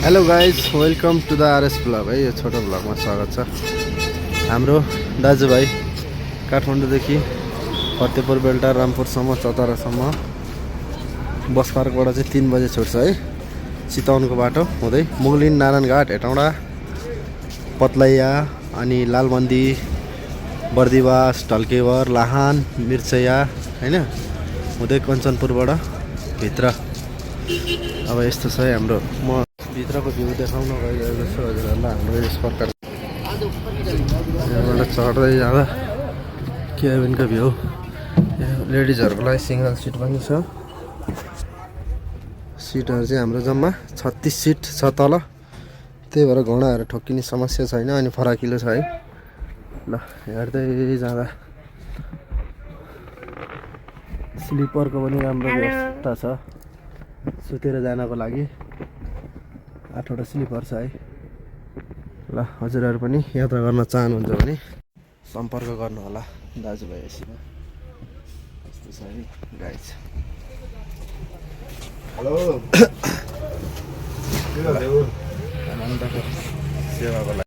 Hello guys, welcome to the RS blog है। यो छोटो ब्लगमा स्वागत छ। हाम्रो दाजुभाइ काठमाडौँदेखि फतेहपुर बेल्टा रामपुरसम्म चतरासम्म बस पार्कबाट चाहिँ 3 बजे छुट्छ है। चितवनको बाटो हुँदै मुगलिन नारायणघाट हेटौँडा पत्लैया अनि लालमन्दी बर्दिवास ढल्केवर लाहान मिर्चया हैन हुँदै कञ्चनपुरबाट भित्र। अब यस्तो छ है हाम्रो म भित्रको भ्यू देखाउन गइरहेको छु हजुरहरूलाई। हाम्रो यस प्रकार यहाँबाट चढ्दै जाँदा केबिनको भ्यू। लेडिजहरूको लागि सिङ्गल सिट पनि छ। सिटहरू चाहिँ हाम्रो जम्मा 36 सिट छ तल, त्यही भएर घोडाहरू ठोक्किने समस्या छैन अनि फराकिलो छ है। ल हेर्दै जाँदा स्लिपरको पनि राम्रो व्यवस्था छ सुतेर जानको लागि। 8वटा स्लिपर छ है। ल हजुरहरू पनि यात्रा गर्न चाहनुहुन्छ भने सम्पर्क गर्नु होला दाजुभाइसित। यस्तो छ है गाइज। हेलो आनन्दको सेवाको लागि